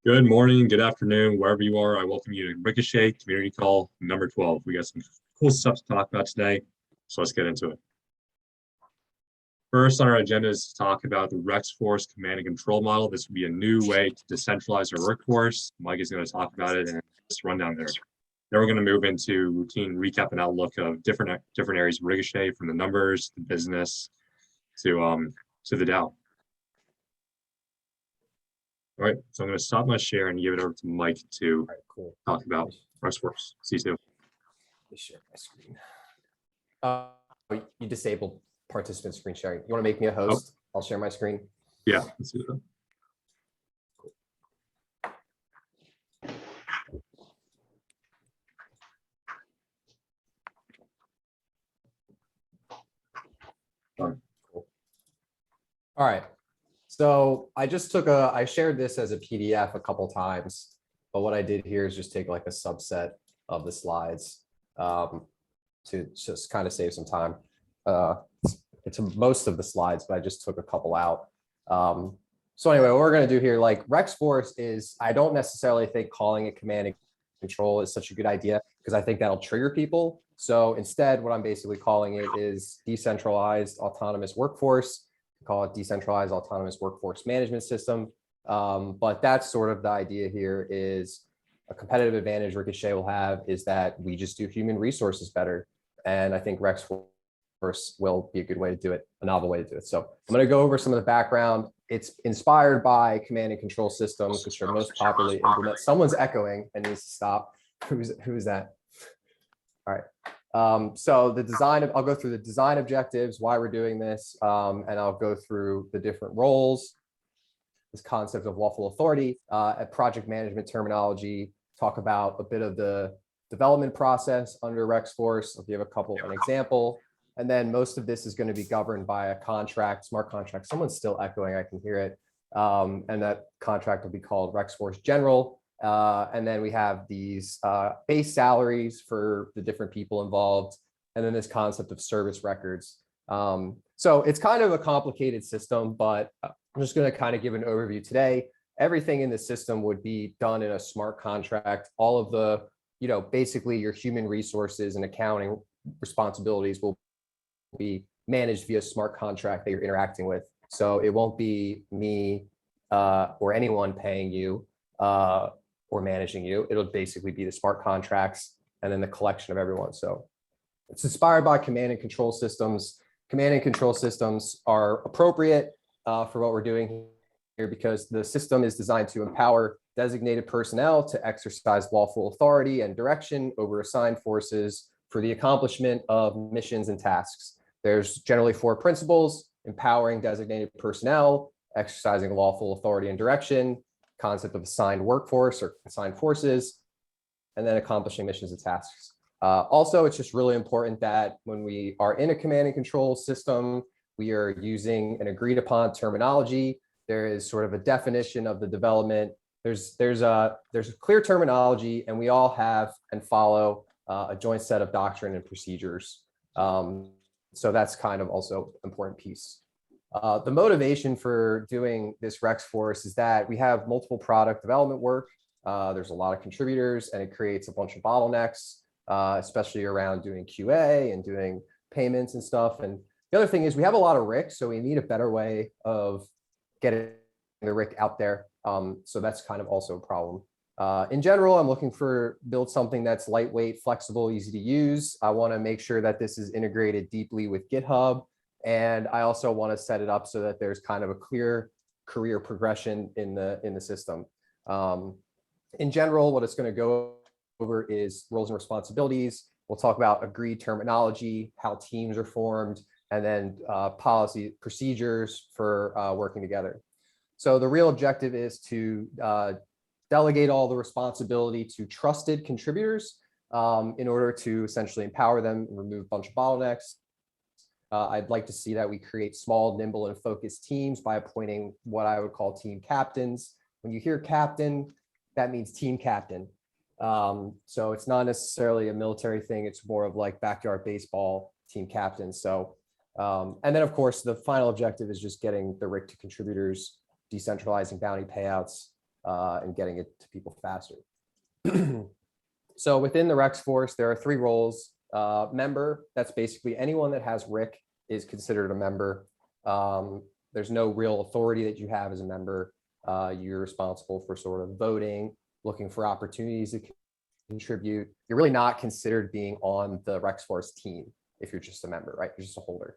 Good morning, good afternoon, wherever you are. I welcome you to Ricochet Community Call number 12. We got some cool stuff to talk about today, so let's get into it. First on our agenda is to talk about the rexForce command and control model. This would be a new way to decentralize our workforce. Mike is going to talk about it and just run down there. Then we're going to move into routine recap and outlook of different areas of Ricochet, from the numbers, the business, to the DAO. All right, so I'm going to stop my share and give it over to Mike to talk about rexForce. C2. Let me share my screen. You disabled participant screen sharing. You want to make me a host? I'll share my screen. Yeah, let's do that. Cool. All right. So I just I shared this as a PDF a couple times, but what I did here is just take like a subset of the slides to just kind of save some time. It's most of the slides, but I just took a couple out. So anyway, what we're going to do here, like rexForce is, I don't necessarily think calling it command and control is such a good idea because I think that'll trigger people. So instead, what I'm basically calling it is decentralized autonomous workforce. Call it decentralized autonomous workforce management system. But that's sort of the idea here. Is a competitive advantage Ricochet will have is that we just do human resources better. And I think rexForce will be a good way to do it, a novel way to do it. So I'm going to go over some of the background. It's inspired by command and control systems, which are most popularly implemented. Someone's echoing and needs to stop. Who's that? All right. So the design I'll go through the design objectives, why we're doing this, and I'll go through the different roles, this concept of lawful authority, at project management terminology, talk about a bit of the development process under rexForce. I'll give an example, and then most of this is going to be governed by a contract, smart contract. Someone's still echoing, I can hear it, and that contract will be called rexForce General. And then we have these base salaries for the different people involved, and then this concept of service records. So it's kind of a complicated system, but I'm just going to kind of give an overview today. Everything in the system would be done in a smart contract. All of the, basically your human resources and accounting responsibilities will be managed via smart contract that you're interacting with. So it won't be me or anyone paying you or managing you. It'll basically be the smart contracts and then the collection of everyone. So it's inspired by command and control systems. Command and control systems are appropriate for what we're doing here because the system is designed to empower designated personnel to exercise lawful authority and direction over assigned forces for the accomplishment of missions and tasks. There's generally 4 principles: empowering designated personnel, exercising lawful authority and direction, concept of assigned workforce or assigned forces, and then accomplishing missions and tasks. Also, it's just really important that when we are in a command and control system, we are using an agreed upon terminology. There is sort of a definition of the development. There's a clear terminology, and we all have and follow a joint set of doctrine and procedures. So that's kind of also an important piece. The motivation for doing this rexForce is that we have multiple product development work. There's a lot of contributors, and it creates a bunch of bottlenecks, especially around doing QA and doing payments and stuff. And the other thing is we have a lot of RIC, so we need a better way of getting the RIC out there. So that's kind of also a problem. In general, I'm looking for build something that's lightweight, flexible, easy to use. I want to make sure that this is integrated deeply with GitHub. And I also want to set it up so that there's kind of a clear career progression in the system. In general, what it's going to go over is roles and responsibilities. We'll talk about agreed terminology, how teams are formed, and then policy procedures for working together. So the real objective is to delegate all the responsibility to trusted contributors in order to essentially empower them and remove a bunch of bottlenecks. I'd like to see that we create small, nimble, and focused teams by appointing what I would call team captains. When you hear captain, that means team captain. So it's not necessarily a military thing. It's more of like backyard baseball team captain. So, and then of course, the final objective is just getting the RIC to contributors, decentralizing bounty payouts, and getting it to people faster. So within the rexForce, there are 3 roles. Member, that's basically anyone that has Rick is considered a member. There's no real authority that you have as a member. You're responsible for sort of voting, looking for opportunities to contribute. You're really not considered being on the rexForce team if you're just a member, right? You're just a holder.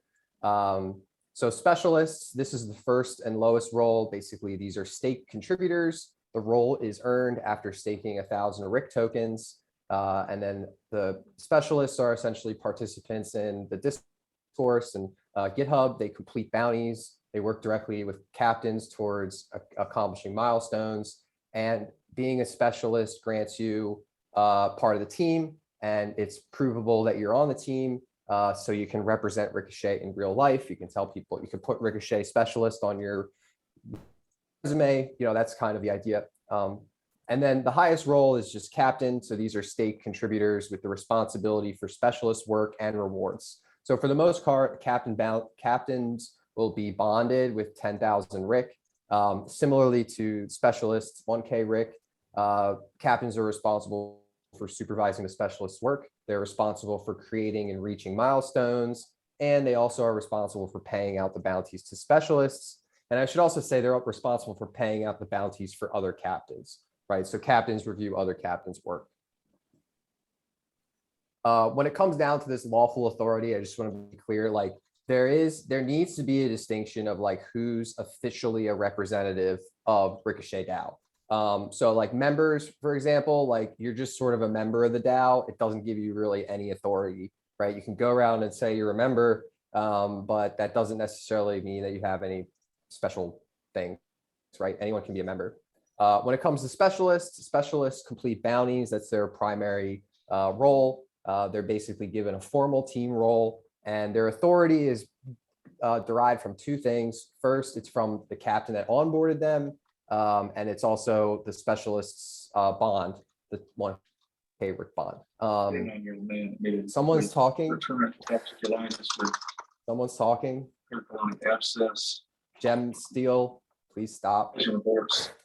So specialists, this is the first and lowest role. Basically, these are stake contributors. The role is earned after staking 1,000 Rick tokens. And then the specialists are essentially participants in the discourse and GitHub. They complete bounties. They work directly with captains towards accomplishing milestones. And being a specialist grants you part of the team, and it's provable that you're on the team. So you can represent Ricochet in real life. You can tell people, you can put Ricochet specialist on your resume. That's kind of the idea. And then the highest role is just captain. So these are stake contributors with the responsibility for specialist work and rewards. So for the most part, captains will be bonded with 10,000 Rick. Similarly to specialists, 1K Rick, captains are responsible for supervising the specialist's work. They're responsible for creating and reaching milestones, and they also are responsible for paying out the bounties to specialists. And I should also say they're responsible for paying out the bounties for other captains, right? So captains review other captains' work. When it comes down to this lawful authority, I just want to be clear, like there needs to be a distinction of like who's officially a representative of Ricochet DAO. So like members, for example, like you're just sort of a member of the DAO. It doesn't give you really any authority, right? You can go around and say you're a member, but that doesn't necessarily mean that you have any special things, right? Anyone can be a member. When it comes to specialists complete bounties. That's their primary role. They're basically given a formal team role, and their authority is derived from 2 things. First, it's from the captain that onboarded them. And it's also the specialist's bond, the 1K Rick bond. Someone's talking. Someone's talking. Abscess. Gem Steel, please stop.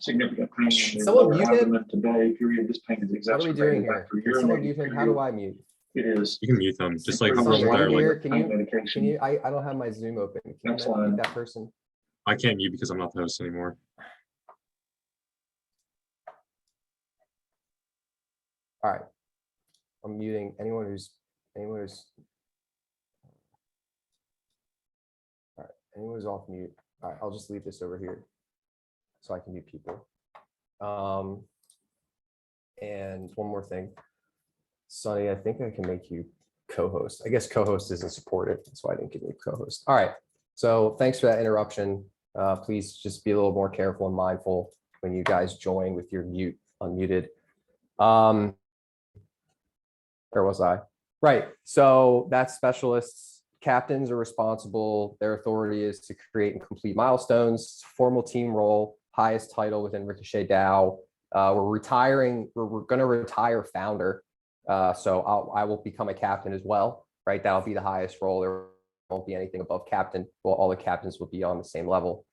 Significant pain. Someone mute him. Today, period. This pain is What are we doing here? Can someone mute him? How do I mute? It is. You can mute them, just like Someone over there. here, Like, can you, I don't have my Zoom open. Can you mute that person? I can't mute because I'm not the host anymore. All right, I'm muting anyone who's, all right, anyone who's off mute. All right, I'll just leave this over here so I can mute people. And one more thing, Sonny, I think I can make you co-host. I guess co-host isn't supported, so I didn't give you co-host. All right, so thanks for that interruption. Please just be a little more careful and mindful when you guys join with your mute unmuted. Where was I? Right. So that's specialists. Captains are responsible. Their authority is to create and complete milestones. Formal team role, highest title within Ricochet DAO. We're going to retire founder. So I will become a captain as well. Right. That'll be the highest role. There won't be anything above captain. Well, all the captains will be on the same level.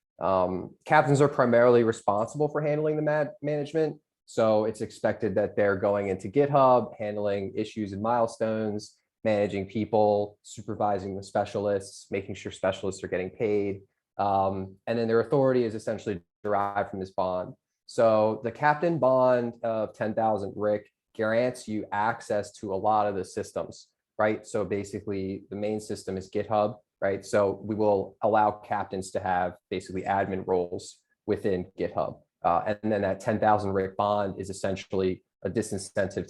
Captains are primarily responsible for handling the management. So it's expected that they're going into GitHub, handling issues and milestones, managing people, supervising the specialists, making sure specialists are getting paid. And then their authority is essentially derived from this bond. So the captain bond of 10,000 Rick grants you access to a lot of the systems, right? So basically the main system is GitHub, right? So we will allow captains to have basically admin roles within GitHub. And then that 10,000 Rick bond is essentially a disincentive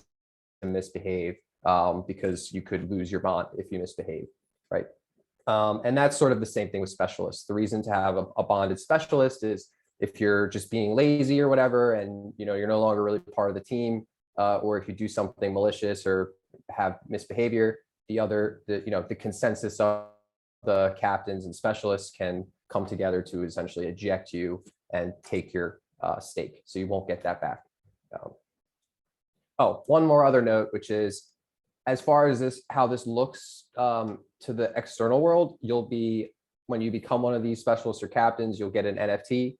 to misbehave because you could lose your bond if you misbehave, right? And that's sort of the same thing with specialists. The reason to have a bonded specialist is if you're just being lazy or whatever, and you're no longer really part of the team, or if you do something malicious or have misbehavior, the consensus of the captains and specialists can come together to essentially eject you and take your stake, so you won't get that back. One more other note, which is as far as how this looks to the external world, when you become one of these specialists or captains, you'll get an NFT.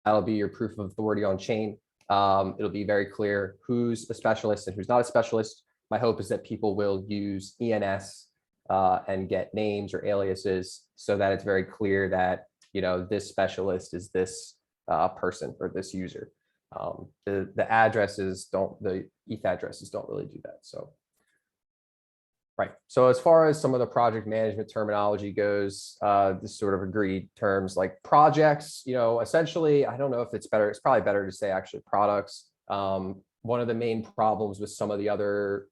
that'll be your proof of authority on chain. It'll be very clear who's a specialist and who's not a specialist. My hope is that people will use ENS and get names or aliases so that it's very clear that, you know, this specialist is this person or this user. The addresses don't, the ETH addresses don't really do that. So, right. So as far as some of the project management terminology goes, this sort of agreed terms like projects, you know, essentially, I don't know if it's better, it's probably better to say actually products. One of the main problems with some of the other,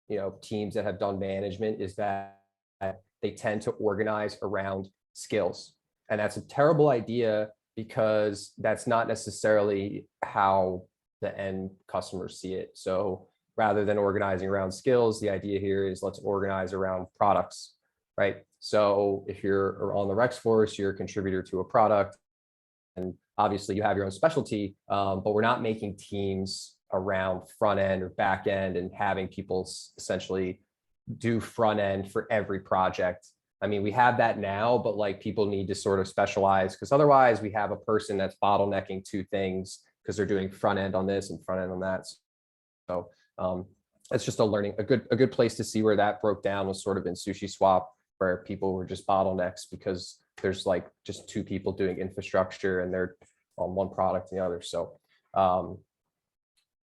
you know, teams that have done management is that they tend to organize around skills. And that's a terrible idea because that's not necessarily how the end customers see it. So rather than organizing around skills, the idea here is let's organize around products, right? So if you're on the rexForce, you're a contributor to a product, and obviously you have your own specialty, but we're not making teams around front end or back end and having people essentially do front end for every project. I mean, we have that now, but like people need to sort of specialize because otherwise we have a person that's bottlenecking two things because they're doing front end on this and front end on that. So it's just a learning, a good place to see where that broke down was sort of in SushiSwap, where people were just bottlenecks because there's like just two people doing infrastructure and they're on one product and the other. So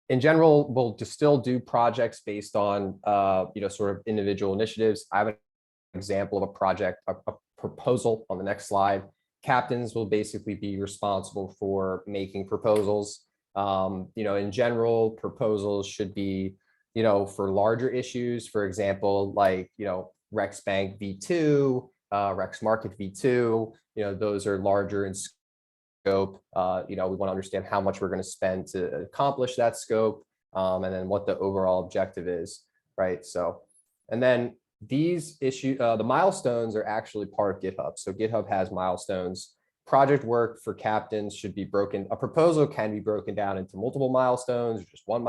in general, we'll just still do projects based on, you know, sort of individual initiatives. I have an example of a project, a proposal on the next slide. Captains will basically be responsible for making proposals. You know, in general, proposals should be, you know, for larger issues, for example, like, you know, Rex Bank V2, Rex Market V2, you know, those are larger in scope. You know, we want to understand how much we're going to spend to accomplish that scope, and then what the overall objective is, right? So, and then these issues, the milestones are actually part of GitHub. So GitHub has milestones. Project work for captains should be broken. A proposal can be broken down into multiple milestones, or just one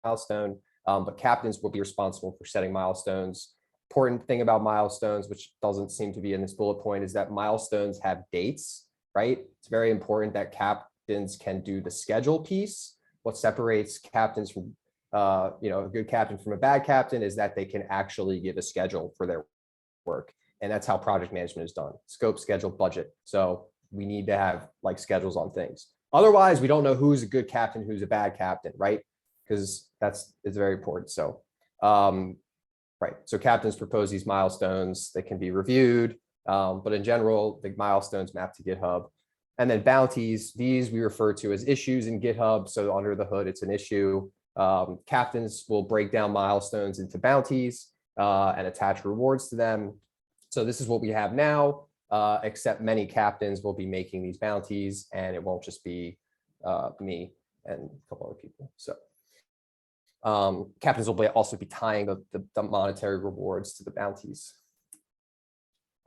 milestone, but captains will be responsible for setting milestones. Important thing about milestones, which doesn't seem to be in this bullet point, is that milestones have dates, right? It's very important that captains can do the schedule piece. What separates captains from, you know, a good captain from a bad captain is that they can actually give a schedule for their work. And that's how project management is done: scope, schedule, budget. So we need to have like schedules on things. Otherwise, we don't know who's a good captain, who's a bad captain, right? Because it's very important. So, right. So captains propose these milestones. They can be reviewed, but in general, the milestones map to GitHub. And then bounties, these we refer to as issues in GitHub. So under the hood, it's an issue. Captains will break down milestones into bounties and attach rewards to them. So this is what we have now, except many captains will be making these bounties, and it won't just be me and a couple other people. So captains will also be tying the monetary rewards to the bounties.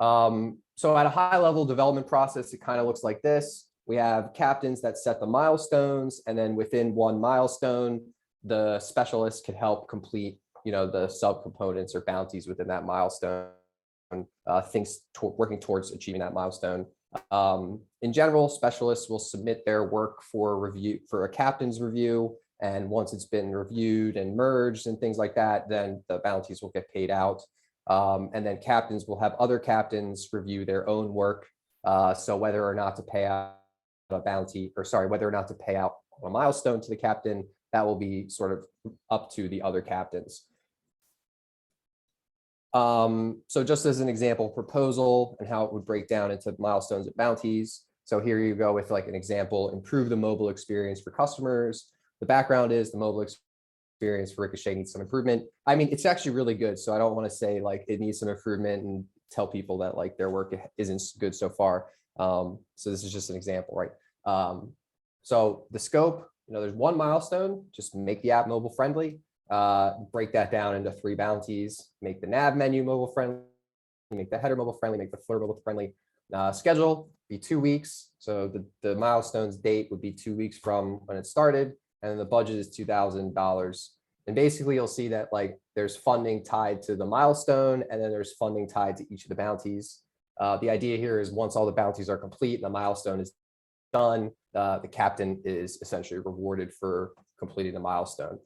So at a high level development process, it kind of looks like this. We have captains that set the milestones, and then within one milestone, the specialist can help complete, you know, the subcomponents or bounties within that milestone, working towards achieving that milestone. In general, specialists will submit their work for review, for a captain's review. And once it's been reviewed and merged and things like that, then the bounties will get paid out. And then captains will have other captains review their own work. So whether or not to pay out a bounty, or sorry, whether or not to pay out a milestone to the captain, that will be sort of up to the other captains. So just as an example, proposal and how it would break down into milestones and bounties. So here you go with like an example: improve the mobile experience for customers. The background is the mobile experience for Ricochet needs some improvement. I mean, it's actually really good. So I don't want to say like it needs some improvement and tell people that like their work isn't good so far. So this is just an example, right? So the scope, you know, there's one milestone: just make the app mobile friendly. Break that down into 3 bounties: make the nav menu mobile friendly, make the header mobile friendly, make the footer mobile friendly. Schedule be 2 weeks. So the milestone's date would be 2 weeks from when it started. And the budget is $2,000. And basically you'll see that like there's funding tied to the milestone, and then there's funding tied to each of the bounties. The idea here is once all the bounties are complete and the milestone is done, the captain is essentially rewarded for completing the milestone.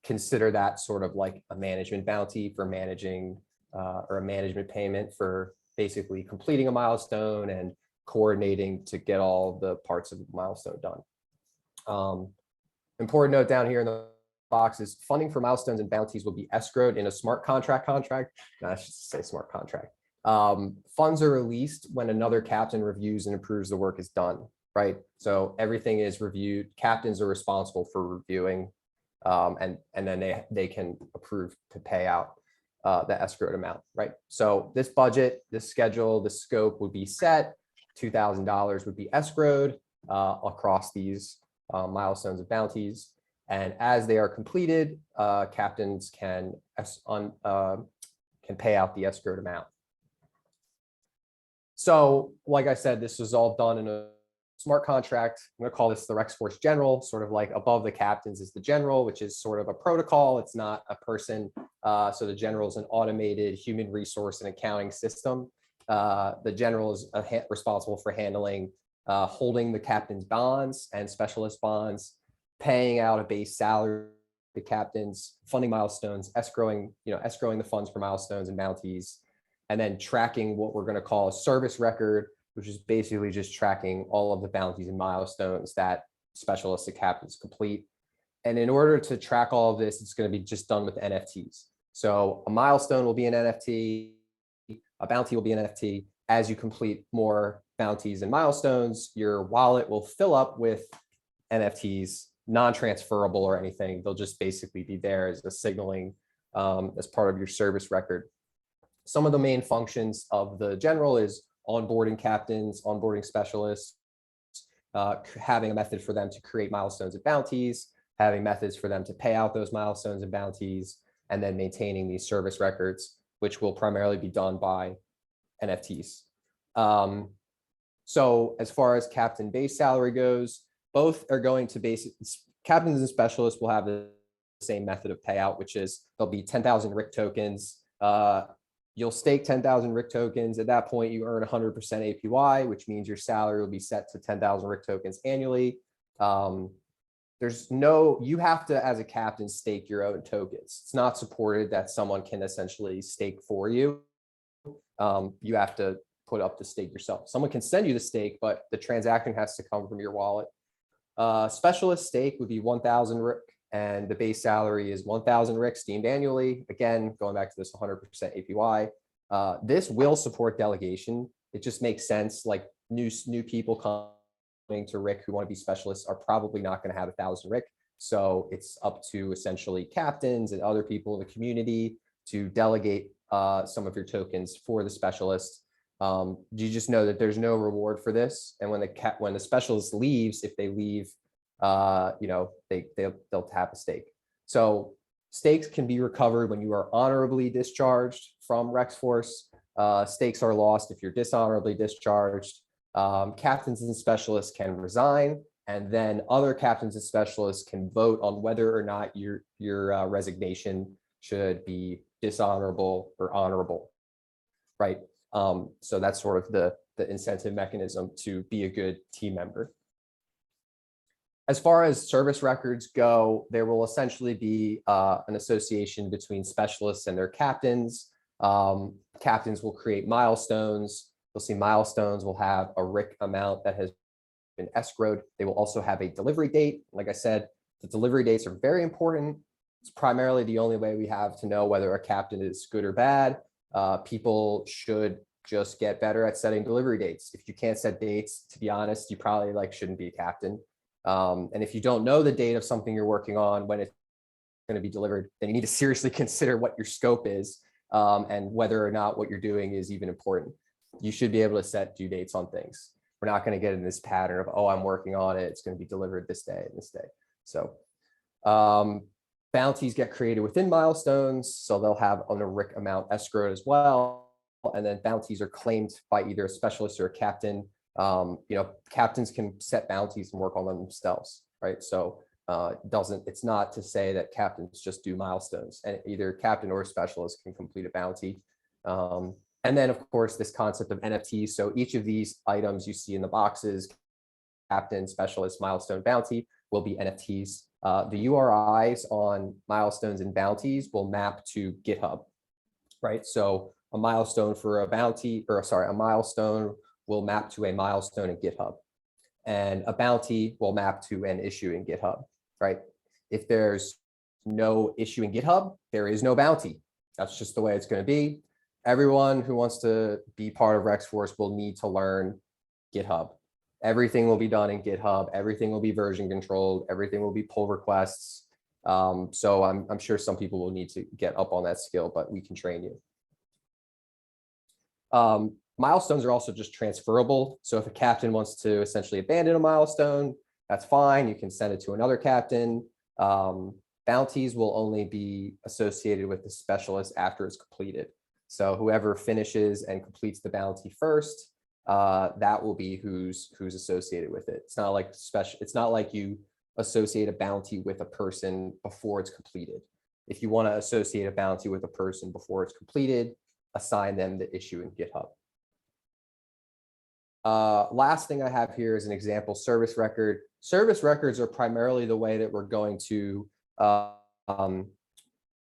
Consider that sort of like a management bounty for managing or a management payment for basically completing a milestone and coordinating to get all the parts of the milestone done. Important note down here in the box is funding for milestones and bounties will be escrowed in a smart contract. No, I should say smart contract. Funds are released when another captain reviews and approves the work is done, right? So everything is reviewed. Captains are responsible for reviewing, and then they can approve to pay out the escrowed amount, right? So this budget, this schedule, this scope would be set. $2,000 would be escrowed across these milestones and bounties. And as they are completed, captains can pay out the escrowed amount. So, like I said, this was all done in a smart contract. I'm going to call this the rexForce general, sort of like above the captains is the general, which is sort of a protocol. It's not a person. So the general is an automated human resource and accounting system. The general is responsible for handling holding the captain's bonds and specialist bonds, paying out a base salary to captains, funding milestones, escrowing the funds for milestones and bounties, and then tracking what we're going to call a service record, which is basically just tracking all of the bounties and milestones that specialists and captains complete. And in order to track all of this, it's going to be just done with NFTs. So a milestone will be an NFT, a bounty will be an NFT. As you complete more bounties and milestones, your wallet will fill up with NFTs, non-transferable or anything. They'll just basically be there as a signaling as part of your service record. Some of the main functions of the general is onboarding captains, onboarding specialists, having a method for them to create milestones and bounties, having methods for them to pay out those milestones and bounties, and then maintaining these service records, which will primarily be done by NFTs. So as far as captain base salary goes, both are going to captains and specialists will have the same method of payout, which is there'll be 10,000 RIC tokens. You'll stake 10,000 RIC tokens. At that point, you earn 100% APY, which means your salary will be set to 10,000 RIC tokens annually. You have to, as a captain, stake your own tokens. It's not supported that someone can essentially stake for you. You have to put up the stake yourself. Someone can send you the stake, but the transaction has to come from your wallet. Specialist stake would be 1,000 RIC, and the base salary is 1,000 RIC deemed annually. Again, going back to this 100% APY. This will support delegation. It just makes sense. Like new people coming to RIC who want to be specialists are probably not going to have 1,000 RIC. So it's up to essentially captains and other people in the community to delegate some of your tokens for the specialist. You just know that there's no reward for this, and when the specialist leaves, if they leave, they'll tap a stake. So stakes can be recovered when you are honorably discharged from rexForce. Stakes are lost if you're dishonorably discharged. Captains and specialists can resign, and then other captains and specialists can vote on whether or not your resignation should be dishonorable or honorable, right? So that's sort of the incentive mechanism to be a good team member. As far as service records go, there will essentially be an association between specialists and their captains. Captains will create milestones. You'll see milestones will have a RIC amount that has been escrowed. They will also have a delivery date. Like I said, the delivery dates are very important. It's primarily the only way we have to know whether a captain is good or bad. People should just get better at setting delivery dates. If you can't set dates, to be honest, you probably shouldn't be a captain. And if you don't know the date of something you're working on when it's going to be delivered, then you need to seriously consider what your scope is and whether or not what you're doing is even important. You should be able to set due dates on things. We're not going to get in this pattern of, oh, I'm working on it, it's going to be delivered this day and this day. So bounties get created within milestones, so they'll have a RIC amount escrowed as well. And then bounties are claimed by either a specialist or a captain. Captains can set bounties and work on them themselves, right? So it's not to say that captains just do milestones, and either captain or specialist can complete a bounty. And then, of course, this concept of NFTs. So each of these items you see in the boxes captain, specialist, milestone, bounty will be NFTs. The URIs on milestones and bounties will map to GitHub, right? So a milestone for a bounty, or sorry, a milestone will map to a milestone in GitHub, and a bounty will map to an issue in GitHub, right? If there's no issue in GitHub, there is no bounty. That's just the way it's going to be. Everyone who wants to be part of rexForce will need to learn GitHub. Everything will be done in GitHub. Everything will be version controlled. Everything will be pull requests. So I'm sure some people will need to get up on that skill, but we can train you. Milestones are also just transferable. So if a captain wants to essentially abandon a milestone, that's fine. You can send it to another captain. Bounties will only be associated with the specialist after it's completed. So whoever finishes and completes the bounty first, that will be who's associated with it. It's not like it's not like you associate a bounty with a person before it's completed. If you want to associate a bounty with a person before it's completed, assign them the issue in GitHub. Last thing I have here is an example service record. Service records are primarily the way that we're going to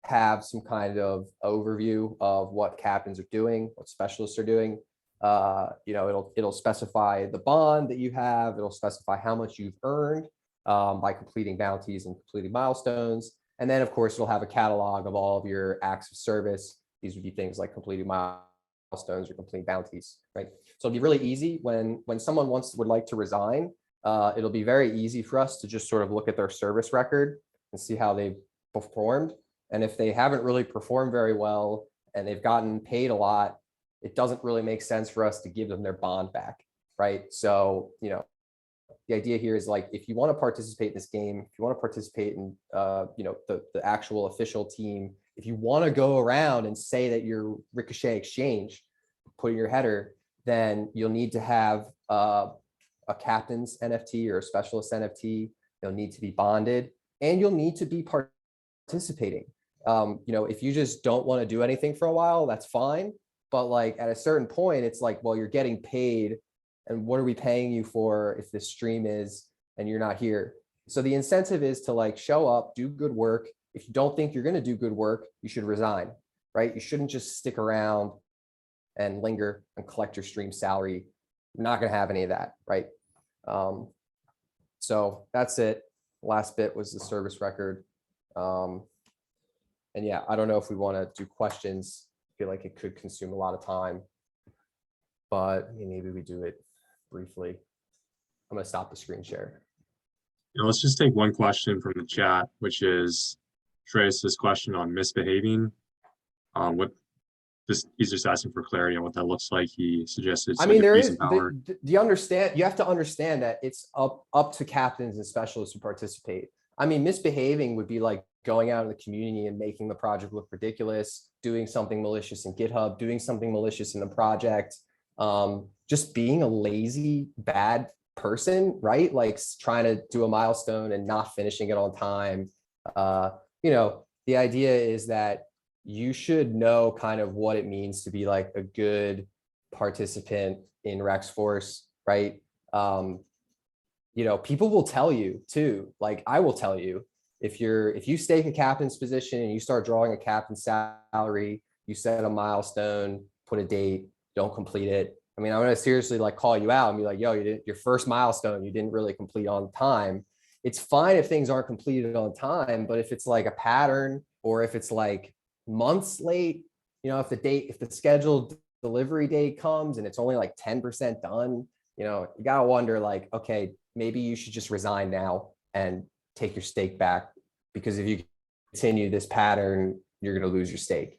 have some kind of overview of what captains are doing, what specialists are doing. It'll specify the bond that you have. It'll specify how much you've earned by completing bounties and completing milestones. And then, of course, it'll have a catalog of all of your acts of service. These would be things like completing milestones or completing bounties, right? So it'll be really easy when someone would like to resign. It'll be very easy for us to just sort of look at their service record and see how they've performed. And if they haven't really performed very well and they've gotten paid a lot, it doesn't really make sense for us to give them their bond back, right? So, the idea here is like, if you want to participate in this game, if you want to participate in, the actual official team, if you want to go around and say that you're Ricochet Exchange, put in your header, then you'll need to have a captain's NFT or a specialist NFT. You'll need to be bonded, and you'll need to be participating. If you just don't want to do anything for a while, that's fine. But like at a certain point, it's like, well, you're getting paid, and what are we paying you for if this stream is and you're not here? So the incentive is to like show up, do good work. If you don't think you're going to do good work, you should resign, right? You shouldn't just stick around and linger and collect your stream salary. You're not going to have any of that, right? So that's it. Last bit was the service record. And yeah, I don't know if we want to do questions. I feel like it could consume a lot of time, but maybe we do it briefly. I'm going to stop the screen share. Let's just take one question from the chat, which is Trace's question on misbehaving. He's just asking for clarity on what that looks like. He suggested. There is. You have to understand that it's up to captains and specialists to participate. Misbehaving would be like going out in the community and making the project look ridiculous, doing something malicious in GitHub, doing something malicious in the project, just being a lazy, bad person, right? Like trying to do a milestone and not finishing it on time. The idea is that you should know kind of what it means to be like a good participant in rexForce, right? People will tell you too, like I will tell you, if you stake a captain's position and you start drawing a captain's salary, you set a milestone, put a date, don't complete it. I'm going to seriously like call you out and be like, yo, your first milestone, you didn't really complete on time. It's fine if things aren't completed on time, but if it's like a pattern or if it's like months late, if the scheduled delivery date comes and it's only like 10% done, you gotta wonder like, okay, maybe you should just resign now and take your stake back, because if you continue this pattern, you're going to lose your stake.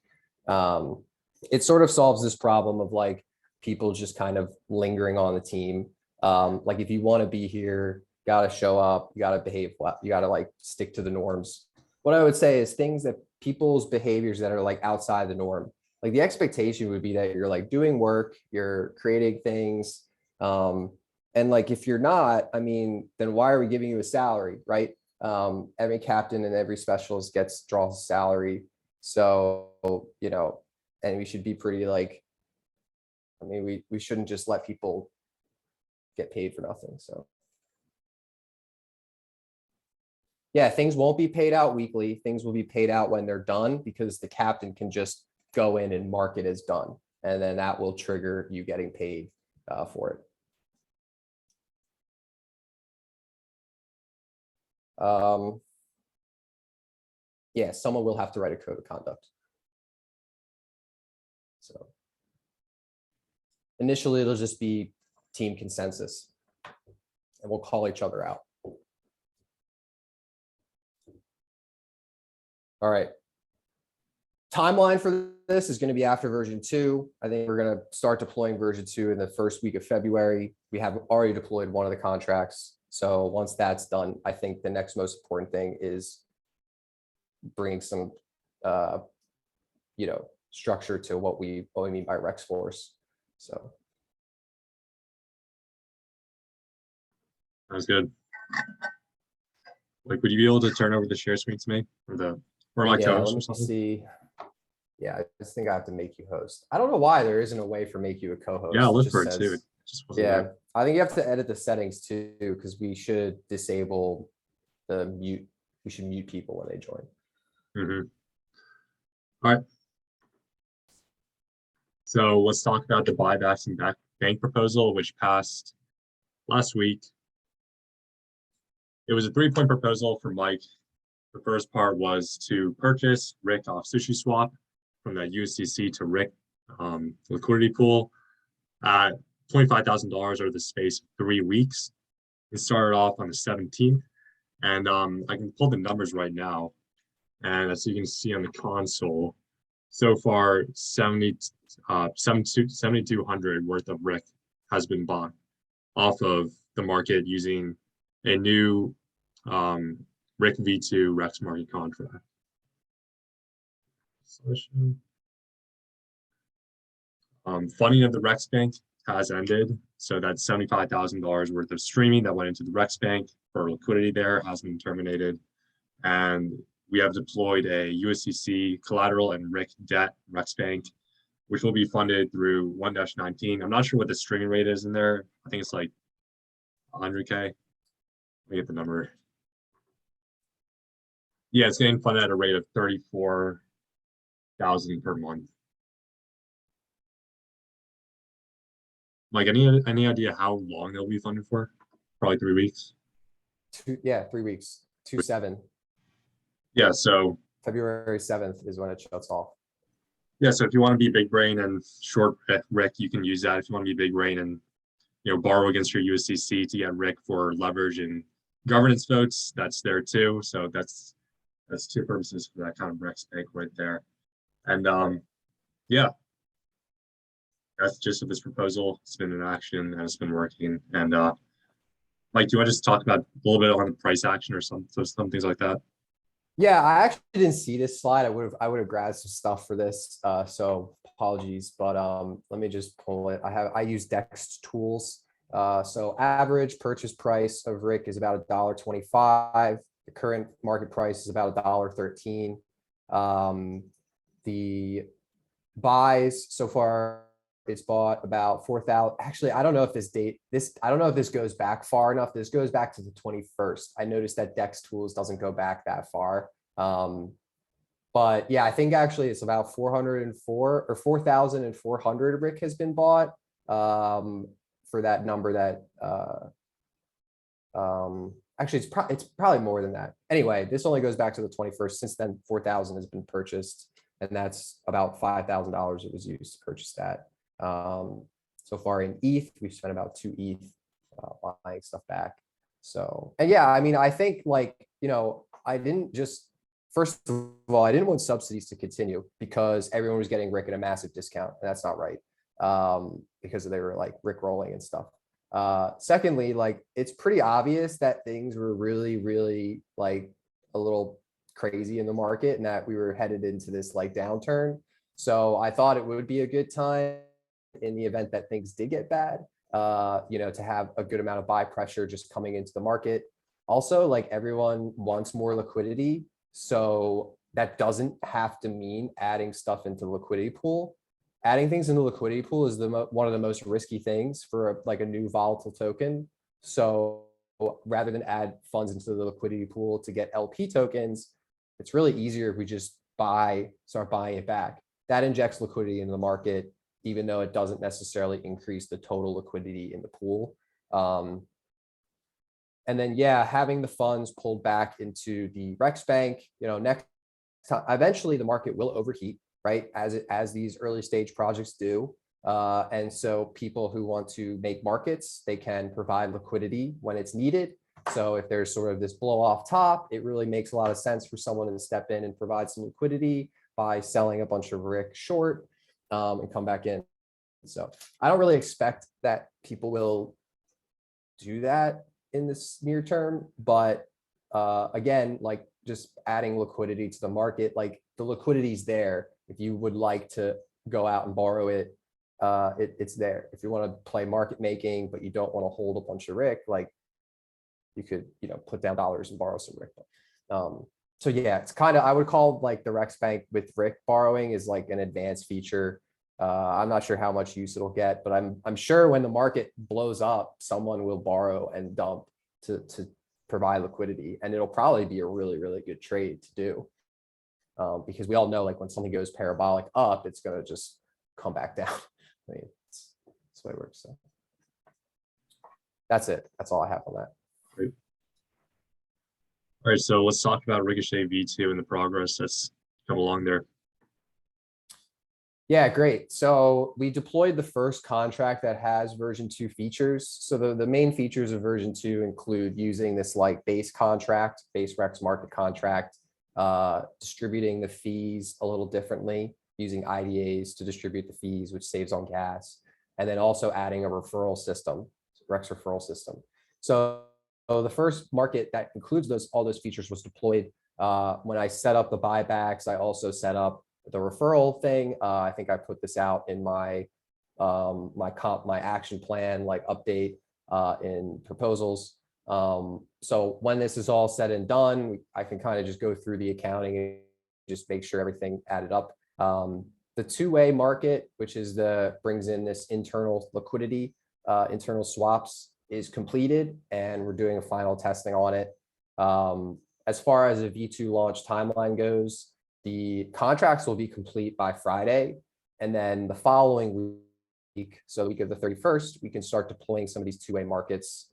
It sort of solves this problem of like people just kind of lingering on the team. Like if you want to be here, you got to show up, you got to behave well, you got to like stick to the norms. What I would say is things that people's behaviors that are like outside the norm, like the expectation would be that you're like doing work, you're creating things. And like, if you're not, then why are we giving you a salary, right? Every captain and every specialist draws a salary. So, and we should be pretty like, we shouldn't just let people get paid for nothing. So Yeah, things won't be paid out weekly. Things will be paid out when they're done because the captain can just go in and mark it as done. And then that will trigger you getting paid for it. Yeah, someone will have to write a code of conduct. So initially, it'll just be team consensus, and we'll call each other out. All right. Timeline for this is going to be after version 2. I think we're going to start deploying version 2 in the first week of February. We have already deployed one of the contracts. So once that's done, I think the next most important thing is bringing some, structure to what we mean by rexForce. So. Sounds good. Like, would you be able to turn over the share screen to me or my Yeah, co-host let or me something? see. Yeah, I just think I have to make you host. I don't know why there isn't a way for make you a co-host. Yeah, I'll It look just for it too. says- It just wasn't Yeah, there. I think you have to edit the settings too, because we should disable the mute. We should mute people when they join. All right. So let's talk about the buybacks and bank proposal, which passed last week. It was a 3-point proposal for Mike. The first part was to purchase Rick off SushiSwap from that USDC to Rick liquidity pool at $25,000 over the space of 3 weeks. It started off on the 17th, and I can pull the numbers right now. And as you can see on the console, so far 7,200 worth of Rick has been bought off of the market using a new Rick V2 Rex market contract. Funding of the Rex Bank has ended, so that $75,000 worth of streaming that went into the Rex Bank for liquidity there has been terminated, and we have deployed a USDC collateral and Rick debt Rex Bank, which will be funded through 1-19. I'm not sure what the streaming rate is in there. I think it's like 100K. Let me get the number. Yeah, it's getting funded at a rate of 34,000 per month. Like, any idea how long they'll be funded for? Probably 3 weeks. 3 weeks. 2/7. Yeah, so February 7th is when it shuts off. yeah, so if you want to be big brain and short Rick, you can use that. If you want to be big brain and borrow against your USDC to get Rick for leverage and governance votes, that's there too. So that's 2 purposes for that kind of Rex bank right there. And yeah, that's just of this proposal. It's been in action and it's been working. And Mike, do you want to just talk about a little bit on the price action or some things like that? Yeah, I actually didn't see this slide. I would have grabbed some stuff for this. So apologies, but let me just pull it. I use Dex tools. So average purchase price of Rick is about $1.25. The current market price is about $1.13. The buys so far, it's bought about 4,000. Actually, I don't know if I don't know if this goes back far enough. This goes back to the 21st. I noticed that Dex Tools doesn't go back that far. But yeah, I think actually it's about 404 or 4,400 Rick has been bought for that number that actually it's probably more than that. Anyway, this only goes back to the 21st. Since then, 4,000 has been purchased, and that's about $5,000 it was used to purchase that. So far in ETH, we've spent about 2 ETH buying stuff back. So, and yeah, I mean, I think first of all, I didn't want subsidies to continue because everyone was getting Rick at a massive discount, and that's not right because they were like Rick rolling and stuff. Secondly, it's pretty obvious that things were really, really a little crazy in the market and that we were headed into this downturn. So I thought it would be a good time in the event that things did get bad, to have a good amount of buy pressure just coming into the market. Also, everyone wants more liquidity. So that doesn't have to mean adding stuff into the liquidity pool. Adding things in the liquidity pool is one of the most risky things for a new volatile token. So rather than add funds into the liquidity pool to get LP tokens, it's really easier if we just start buying it back. That injects liquidity into the market, even though it doesn't necessarily increase the total liquidity in the pool. And then, yeah, having the funds pulled back into the Rex Bank, next time, eventually the market will overheat, right? As these early stage projects do. And so people who want to make markets, they can provide liquidity when it's needed. So if there's sort of this blow off top, it really makes a lot of sense for someone to step in and provide some liquidity by selling a bunch of RIC short and come back in. So I don't really expect that people will do that in this near term, but again, like just adding liquidity to the market, like the liquidity is there. If you would like to go out and borrow it, it's there. If you want to play market making, but you don't want to hold a bunch of RIC, like you could, put down dollars and borrow some RIC. So yeah, it's kind of, I would call like the Rex Bank with RIC borrowing is like an advanced feature. I'm not sure how much use it'll get, but I'm sure when the market blows up, someone will borrow and dump to provide liquidity, and it'll probably be a really, really good trade to do. Because we all know, like when something goes parabolic up, it's going to just come back down. I mean, that's the way it works. So that's it. That's all I have on that. Great. All right, so let's talk about Ricochet V2 and the progress that's come along there. Yeah, great. So we deployed the first contract that has version 2 features. So the main features of version 2 include using this like base contract, base Rex market contract, distributing the fees a little differently, using IDAs to distribute the fees, which saves on gas, and then also adding a referral system, Rex referral system. So the first market that includes all those features was deployed. When I set up the buybacks, I also set up the referral thing. I think I put this out in my my action plan like update in proposals. So when this is all said and done, I can kind of just go through the accounting and just make sure everything added up. The two-way market, which is brings in this internal liquidity, internal swaps, is completed, and we're doing a final testing on it. As far as a V2 launch timeline goes, the contracts will be complete by Friday, and then the following week, so the week of the 31st, we can start deploying some of these two-way markets.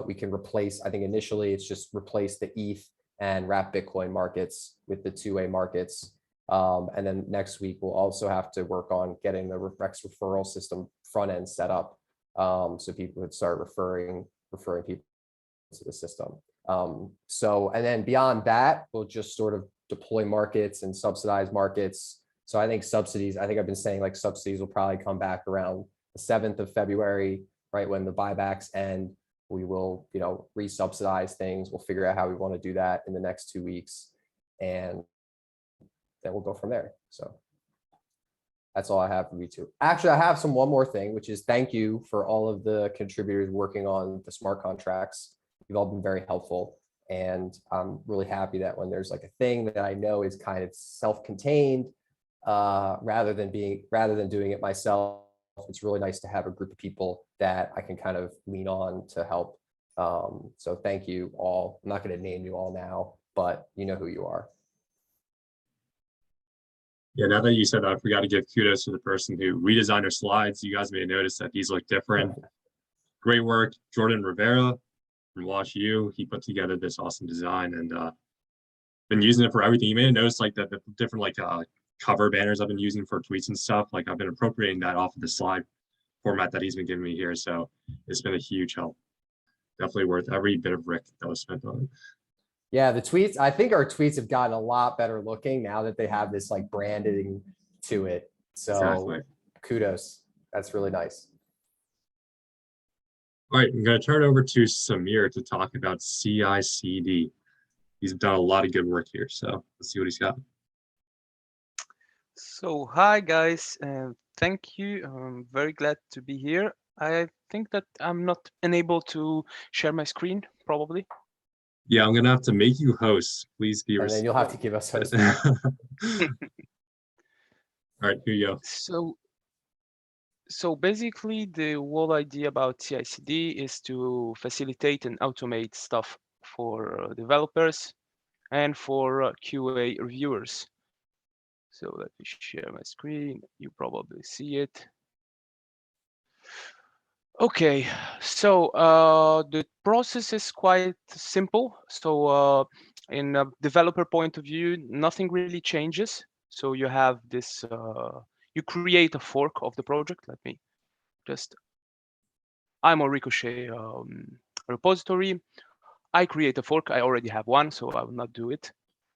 We can replace, I think initially it's just replace the ETH and wrap Bitcoin markets with the two-way markets. And then next week, we'll also have to work on getting the Rex referral system front end set up, so people would start referring people to the system. And then beyond that, we'll just sort of deploy markets and subsidize markets. So I think I've been saying like subsidies will probably come back around the 7th of February, right when the buybacks end. We will, re-subsidize things. We'll figure out how we want to do that in the next 2 weeks, and then we'll go from there. So that's all I have for V2. Actually, I have one more thing, which is thank you for all of the contributors working on the smart contracts. You've all been very helpful. And I'm really happy that when there's like a thing that I know is kind of self-contained, rather than doing it myself, it's really nice to have a group of people that I can kind of lean on to help. So thank you all. I'm not going to name you all now, but you know who you are. Yeah, now that you said that, I forgot to give kudos to the person who redesigned our slides. You guys may have noticed that these look different. Great work, Jordan Rivera from Watch U. He put together this awesome design, and been using it for everything. You may have noticed like the different like cover banners I've been using for tweets and stuff. Like I've been appropriating that off of the slide format that he's been giving me here. So it's been a huge help. Definitely worth every bit of RIC that was spent on it. Yeah, the tweets, I think our tweets have gotten a lot better looking now that they have this like branding to it. So exactly. Kudos. That's really nice. All right, I'm going to turn it over to Samir to talk about CI/CD. He's done a lot of good work here, so let's see what he's got. So hi guys, thank you. I'm very glad to be here. I think that I'm not enabled to share my screen, probably. Yeah, I'm gonna have to make you host. Please be. And then you'll have to give us host. All right, here you go. So So basically, the whole idea about CI/CD is to facilitate and automate stuff for developers and for QA reviewers. So let me share my screen. You probably see it. Okay, so the process is quite simple. So in a developer point of view, nothing really changes. So you have this, you create a fork of the project. Let me just, I'm on Ricochet repository. I create a fork. I already have one, so I will not do it.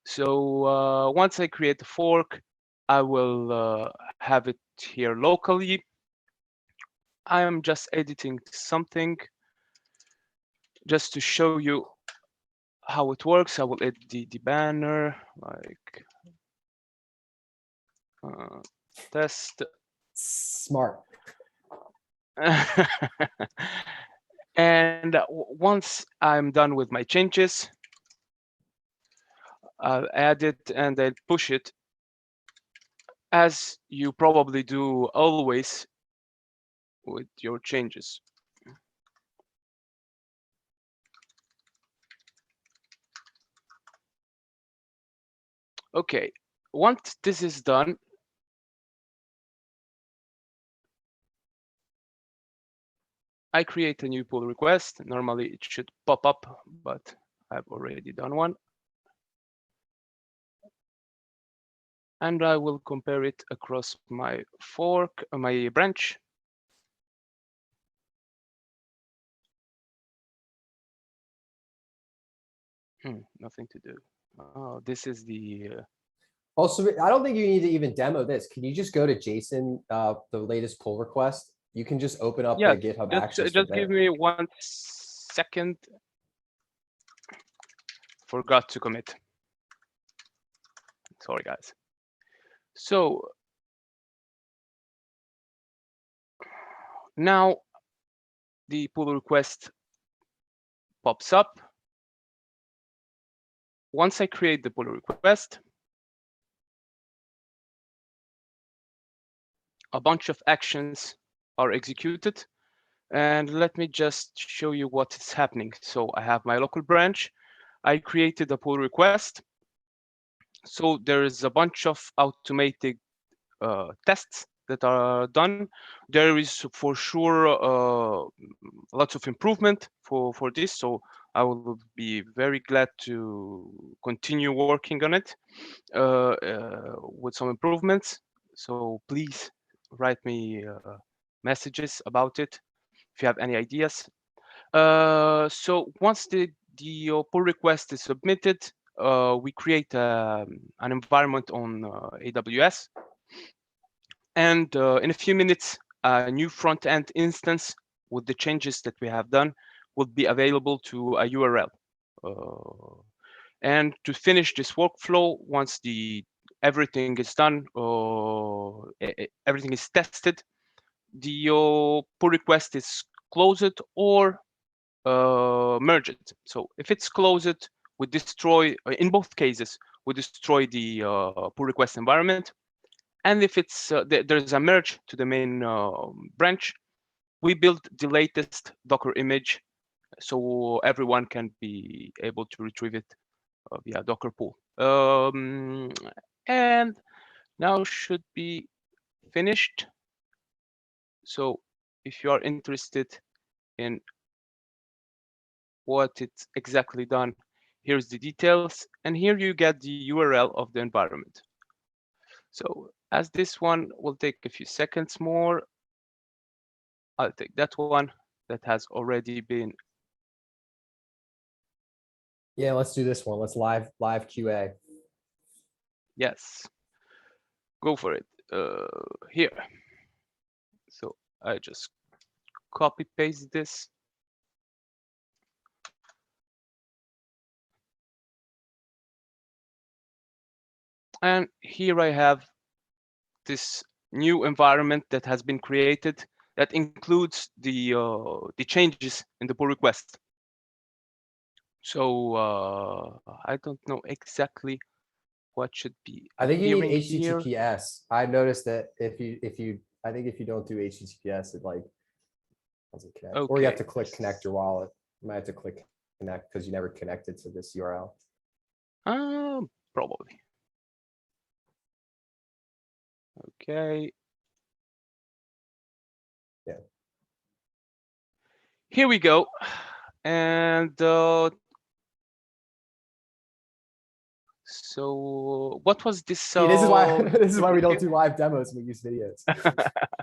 So once I create a fork, I will have it here locally. I am just editing something just to show you how it works. I will edit the banner, like test. Smart. And once I'm done with my changes, I'll add it and then push it, as you probably do always with your changes. Okay, once this is done, I create a new pull request. Normally it should pop up, but I've already done one. And I will compare it across my fork, my branch. Nothing to do. Oh, this is the. Also, I don't think you need to even demo this. Can you just go to JSON, the latest pull request? You can just open up Yeah, the GitHub Actions. just from give there. me 1 second. Forgot to commit. Sorry, guys. So now the pull request pops up. Once I create the pull request, a bunch of actions are executed. And let me just show you what is happening. So I have my local branch. I created a pull request. So there is a bunch of automated tests that are done. There is for sure lots of improvement for this. So I will be very glad to continue working on it with some improvements. So please write me messages about it if you have any ideas. So once the pull request is submitted, we create an environment on AWS. And in a few minutes, a new front-end instance with the changes that we have done will be available to a URL. And to finish this workflow, once everything is done, everything is tested, the pull request is closed or merged. So if it's closed, we destroy, in both cases, we destroy the pull request environment. And if it's there's a merge to the main branch, we build the latest Docker image so everyone can be able to retrieve it via Docker pull. And now should be finished. So if you are interested in what it's exactly done, here's the details, and here you get the URL of the environment. So as this one will take a few seconds more, I'll take that one that has already been. Yeah, let's do this one. Let's live QA. Yes, go for it. Here. So I just copy paste this. And here I have this new environment that has been created that includes the changes in the pull request. So I don't know exactly what should be. I think you need appearing here. HTTPS. I noticed that if you I think if you don't do HTTPS, it like doesn't connect. Or you have to Okay. click connect your wallet. You might have to click connect because you never connected to this URL. Probably. Okay. Yeah. Here we go. And so what was this? See, this is why this is why we don't do live demos. We use videos.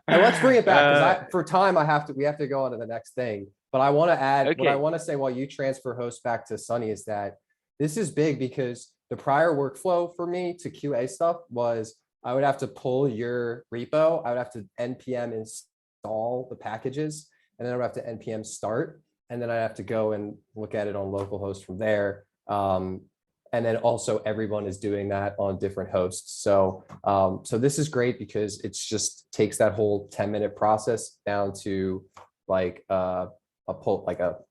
And let's bring it back because for time we have to go on to the next thing. But I want to add what I Okay. want to say while you transfer host back to Sunny is that this is big because the prior workflow for me to QA stuff was I would have to pull your repo, I would have to npm install the packages, and then I would have to npm start, and then I'd have to go and look at it on localhost from there. And then also everyone is doing that on different hosts. So so this is great because it's just takes that whole 10-minute process down to like a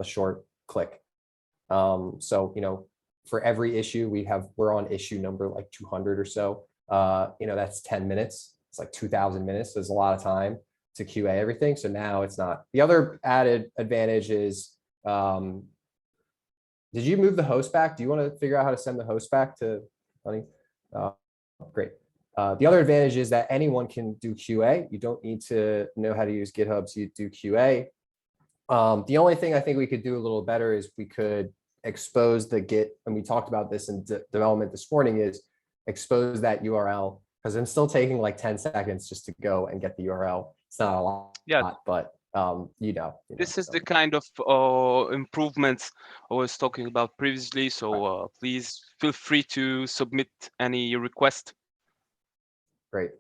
short click. So, you know, for every issue we're on issue number like 200 or so. You know, that's 10 minutes. It's like 2000 minutes. There's a lot of time to QA everything. So now it's not. The other added advantage is, did you move the host back? Do you want to figure out how to send the host back to Honey? Great. The other advantage is that anyone can do QA. You don't need to know how to use GitHub to do QA. The only thing I think we could do a little better is we could expose the Git, and we talked about this in development this morning, is expose that URL, because I'm still taking like 10 seconds just to go and get the URL. It's not a lot, Yeah. but you know. This is so. the kind of improvements I was talking about previously. So please feel free to submit any request. Great.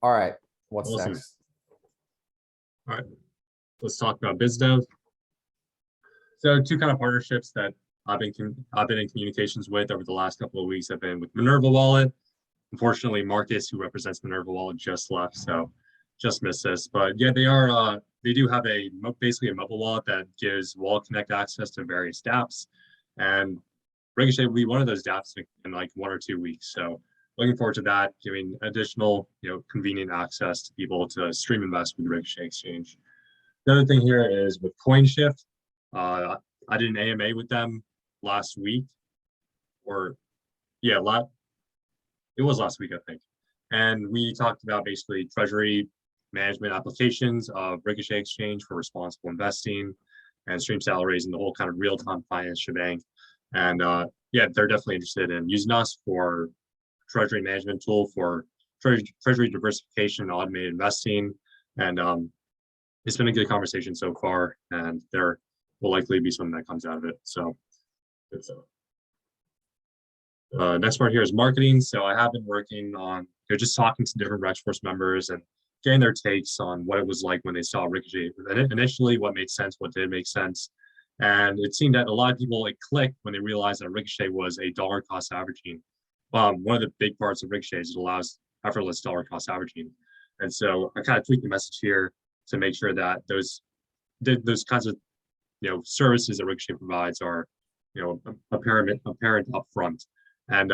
All right. What's Awesome. next? All right, let's talk about Biz Dev. So two kind of partnerships that I've been in communications with over the last couple of weeks have been with Minerva Wallet. Unfortunately, Marcus, who represents Minerva Wallet, just left, so just missed this. But yeah, they do have basically a mobile wallet that gives Wallet Connect access to various dApps, and Ricochet will be one of those dApps in like 1 or 2 weeks. So looking forward to that, giving additional, convenient access to people to stream invest with Ricochet Exchange. The other thing here is with CoinShift. I did an AMA with them last week, or yeah, it was last week, I think. And we talked about basically treasury management applications of Ricochet Exchange for responsible investing and stream salaries and the whole kind of real-time finance shebang. And yeah, they're definitely interested in using us for treasury management tool for treasury diversification, automated investing. And it's been a good conversation so far, and there will likely be something that comes out of it. So next part here is marketing. So I have been working on just talking to different rexForce members and getting their takes on what it was like when they saw Ricochet. Initially, what made sense, what didn't make sense. And it seemed that a lot of people clicked when they realized that Ricochet was a dollar cost averaging. One of the big parts of Ricochet is it allows effortless dollar cost averaging. And so I kind of tweaked the message here to make sure that those kinds of services that Ricochet provides are apparent up front. And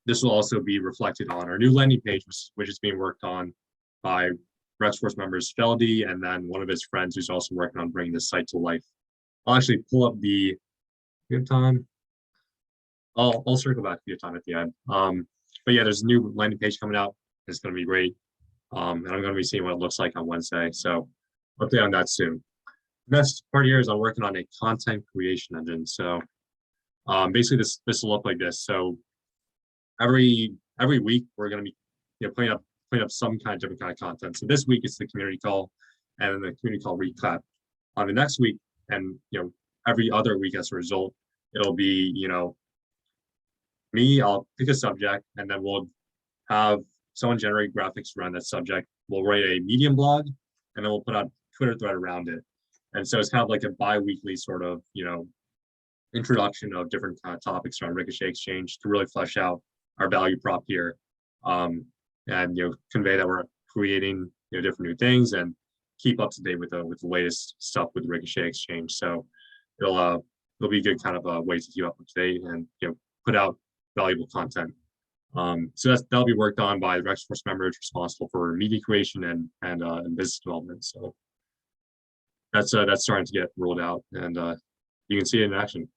this will also be reflected on our new landing page, which is being worked on by rexForce members Fidelity and then one of his friends who's also working on bringing this site to life. I'll actually pull up we have time. I'll circle back if we have time at the end. But yeah, there's a new landing page coming out. It's going to be great. And I'm going to be seeing what it looks like on Wednesday. So update on that soon. Next part here is I'm working on a content creation engine. So basically this will look like this. So every week we're going to be putting up some kind of different kind of content. So this week it's the community call and then the community call recap. On the next week and every other week as a result, it'll be me, I'll pick a subject and then we'll have someone generate graphics around that subject. We'll write a Medium blog and then we'll put out a Twitter thread around it. And so it's kind of like a bi-weekly sort of, introduction of different kind of topics around Ricochet Exchange to really flesh out our value prop here, and convey that we're creating different new things and keep up to date with the latest stuff with Ricochet Exchange. So it'll be a good kind of a way to keep up to date and put out valuable content. So that'll be worked on by the rexForce members responsible for media creation and business development. So that's starting to get rolled out, and you can see it in action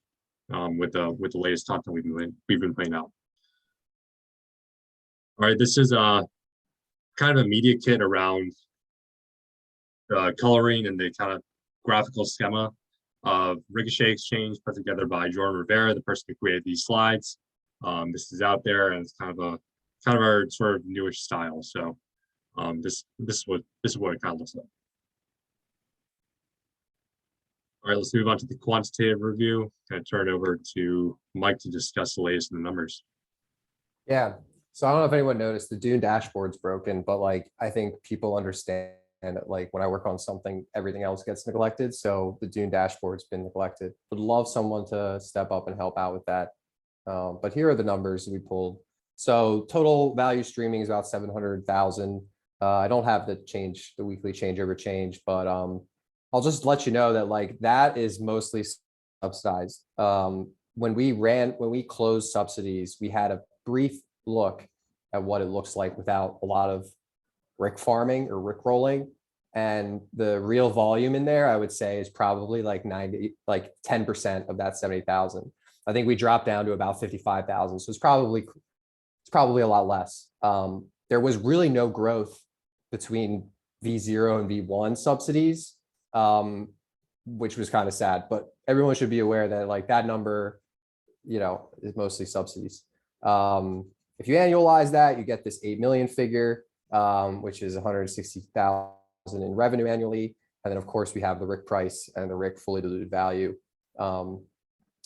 with the latest content we've been putting out. All right, this is kind of a media kit around coloring and the kind of graphical schema of Ricochet Exchange put together by Jordan Rivera, the person who created these slides. This is out there, and it's kind of our sort of newish style. So this is what it kind of looks like. All right, let's move on to the quantitative review and turn it over to Mike to discuss the latest in the numbers. Yeah. So I don't know if anyone noticed the Dune dashboard's broken, but like I think people understand that like when I work on something, everything else gets neglected. So the Dune dashboard's been neglected. Would love someone to step up and help out with that. But here are the numbers we pulled. So total value streaming is about 700,000. I don't have the weekly changeover change, but I'll just let you know that like that is mostly subsidized. When we closed subsidies, we had a brief look at what it looks like without a lot of Rick farming or Rick rolling. And the real volume in there, I would say, is probably like 10% of that 70,000. I think we dropped down to about 55,000. So it's probably a lot less. There was really no growth between V0 and V1 subsidies, which was kind of sad, but everyone should be aware that like that number, is mostly subsidies. If you annualize that, you get this 8 million figure, which is 160,000 in revenue annually. And then of course we have the Rick price and the Rick fully diluted value.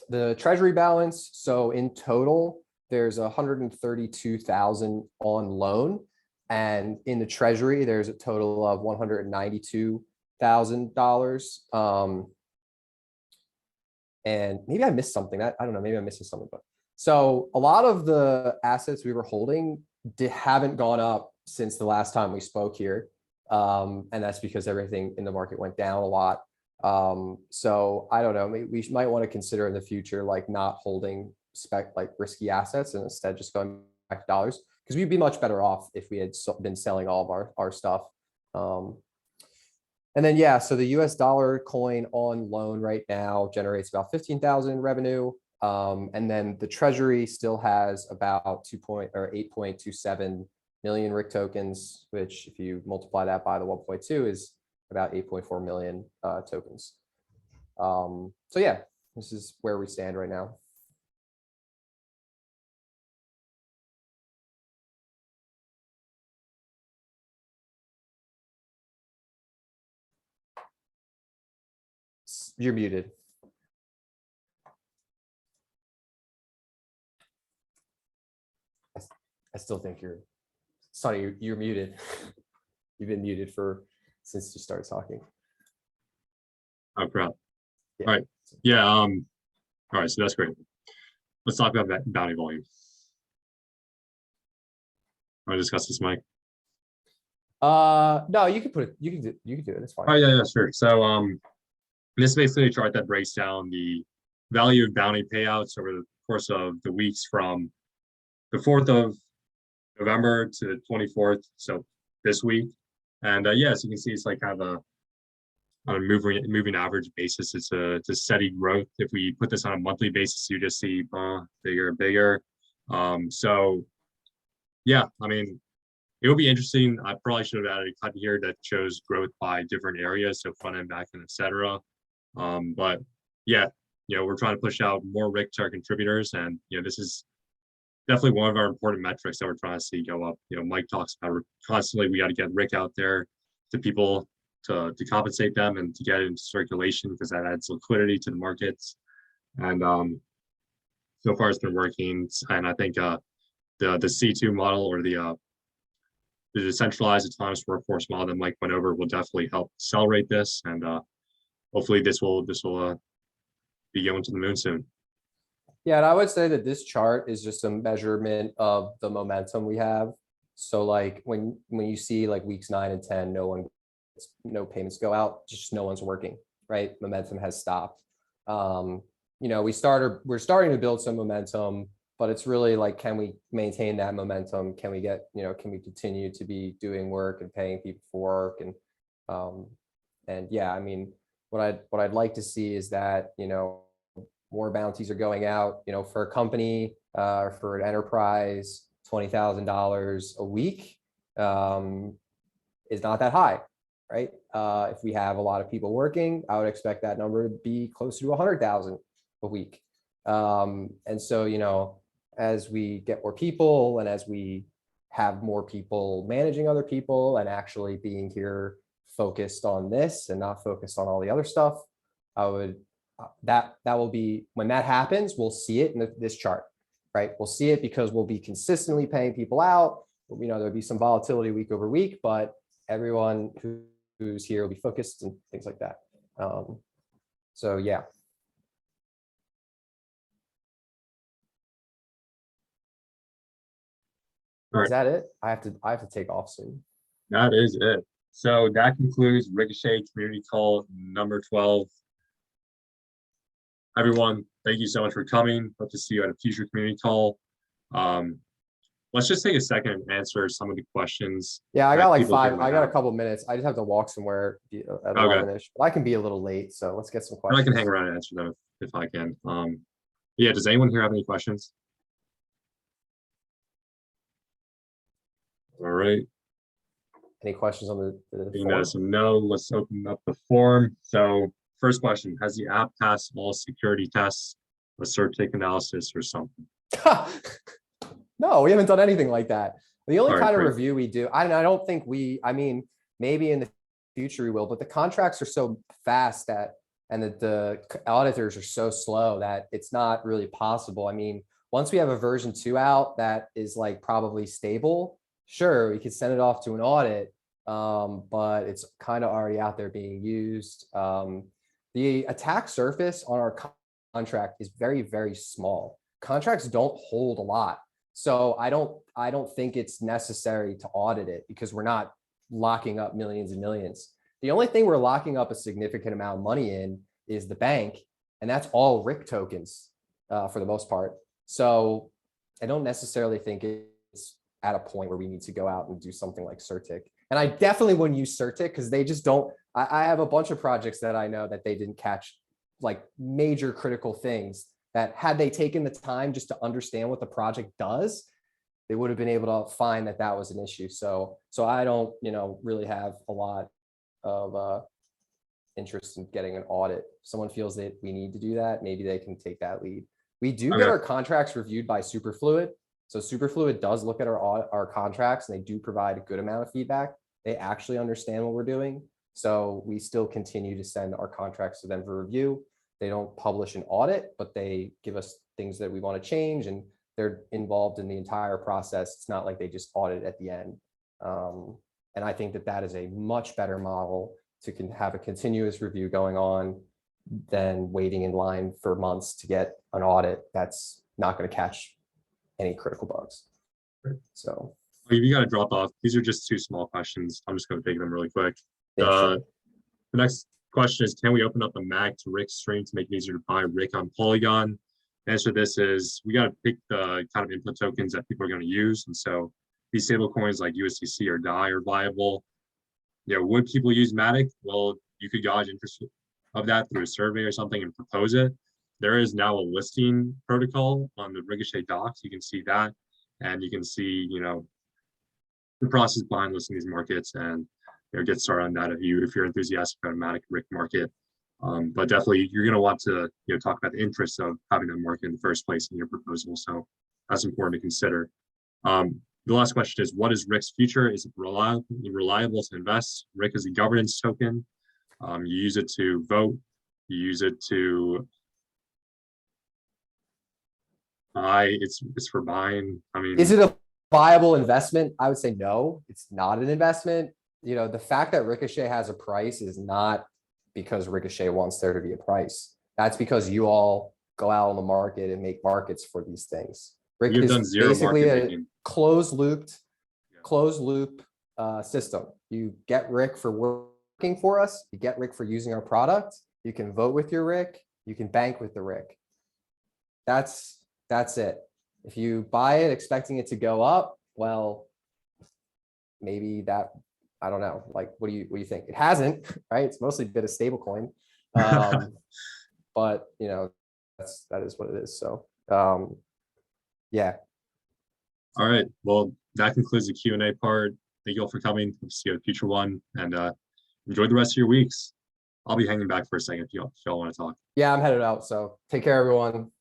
The treasury balance. So in total, there's 132,000 on loan, and in the treasury, there's a total of $192,000. And maybe I missed something. I don't know. Maybe I'm missing something. But so a lot of the assets we were holding haven't gone up since the last time we spoke here, and that's because everything in the market went down a lot. So I don't know. We might want to consider in the future like not holding risky assets and instead just going back to dollars, because we'd be much better off if we had been selling all of our stuff. And then, yeah, so the US dollar coin on loan right now generates about 15,000 in revenue. And then the treasury still has about 8.27 million Rick tokens, which if you multiply that by the 1.2 is about 8.4 million tokens. So yeah, this is where we stand right now. You're muted. I still think Sonny, you're muted. You've been muted since you started talking. Oh crap. Yeah. All right. Yeah. All right. So that's great. Let's talk about that bounty volume. Want to discuss this, Mike? No, you can put it. You can do it. It's fine. Oh yeah, sure. So this is basically a chart that breaks down the value of bounty payouts over the course of the weeks from the 4th of November to the 24th. So this week, and yeah, as you can see, it's like kind of on a moving average basis. It's a steady growth. If we put this on a monthly basis, you just see bigger and bigger. So yeah, I mean, it will be interesting. I probably should have added a cut here that shows growth by different areas, so front end, back end, etc. But yeah, we're trying to push out more Rick to our contributors, and this is definitely one of our important metrics that we're trying to see go up. Mike talks about constantly we got to get Rick out there to people to compensate them and to get it into circulation, because that adds liquidity to the markets. And so far it's been working. And I think the C2 model, or the decentralized autonomous workforce model that Mike went over, will definitely help accelerate this. And hopefully this will be going to the moon soon. Yeah, and I would say that this chart is just a measurement of the momentum we have. So like when you see like weeks 9 and 10, no payments go out, just no one's working, right? Momentum has stopped. We're starting to build some momentum but it's really like, can we maintain that momentum? Can we get, can we continue to be doing work and paying people for work? And yeah, I mean, what I'd like to see is that, more bounties are going out, for a company, for an enterprise, $20,000 a week is not that high, right? If we have a lot of people working, I would expect that number to be closer to 100,000 a week. And so, as we get more people and as we have more people managing other people and actually being here focused on this and not focused on all the other stuff, that will be, when that happens, we'll see it in this chart, right? We'll see it because we'll be consistently paying people out. There'll be some volatility week over week, but everyone who's here will be focused and things like that. So yeah. All Is that it? I have to take off soon. That is it. So that concludes Ricochet Community Call number 12. Everyone, thank you so much for coming. Hope to see you at a future community call. Let's just take a second and answer some of the questions. Yeah, I got like people five. might I got a have. couple minutes. I just have to walk somewhere at Okay. 11-ish, but I can be a little late. So let's get some I questions. can hang around and answer them if I can. Yeah, does anyone here have any questions? All right. Any questions on the You form? know, so no, let's open up the form. So first question, has the app passed all security tests, a cert analysis or something? No, we haven't done anything like that. The only All right, kind of great. review we do, I don't think I mean, maybe in the future we will, but the contracts are so fast and that the auditors are so slow that it's not really possible. I mean, once we have a version 2 out that is like probably stable, sure, we could send it off to an audit, but it's kind of already out there being used. The attack surface on our contract is very, very small. Contracts don't hold a lot. So I don't think it's necessary to audit it because we're not locking up millions and millions. The only thing we're locking up a significant amount of money in is the bank, and that's all RIC tokens for the most part. So I don't necessarily think it's at a point where we need to go out and do something like Certic. And I definitely wouldn't use Certic because they just don't. I have a bunch of projects that I know that they didn't catch like major critical things that had they taken the time just to understand what the project does, they would have been able to find that that was an issue. So I don't, really have a lot of interest in getting an audit. If someone feels that we need to do that, maybe they can take that lead. We do get our contracts reviewed by Superfluid. So Superfluid does look at our contracts and they do provide a good amount of feedback. They actually understand what we're doing. So we still continue to send our contracts to them for review. They don't publish an audit, but they give us things that we want to change and they're involved in the entire process. It's not like they just audit at the end. And I think that that is a much better model to have a continuous review going on than waiting in line for months to get an audit that's not going to catch any critical bugs. So you got to drop off. These are just 2 small questions. I'm just going to take them really quick. yeah, sure. The next question is, can we open up a MAG to RIC stream to make it easier to buy RIC on Polygon? The answer to this is we got to pick the kind of input tokens that people are going to use. And so these stable coins like USDC or DAI are viable. Would people use Matic? Well, you could gauge interest of that through a survey or something and propose it. There is now a listing protocol on the Ricochet docs. You can see that, and you can see, the process behind listing these markets and get started on that if you're enthusiastic about a Matic RIC market. But definitely you're going to want to talk about the interest of having that market in the first place in your proposal. So that's important to consider. The last question is, what is RIC's future? Is it reliable to invest? RIC is a governance token. You use it to vote. You use it to buy. It's for buying. I mean, is it a viable investment? I would say no, it's not an investment. The fact that Ricochet has a price is not because Ricochet wants there to be a price. That's because you all go out on the market and make markets for these things. RIC you've is done zero basically market a making. closed loop system. You get RIC for working for us. You get RIC for using our product. You can vote with your RIC. You can bank with the RIC. That's it. If you buy it expecting it to go up, well, maybe that, I don't know, like, what do you think? It hasn't, right? It's mostly been a stable coin. But you know, that is what it is. So yeah. All right. Well, that concludes the Q&A part. Thank you all for coming. We'll see you at a future one, and enjoy the rest of your weeks. I'll be hanging back for a second if y'all want to talk. Yeah, I'm headed out. So take care, everyone.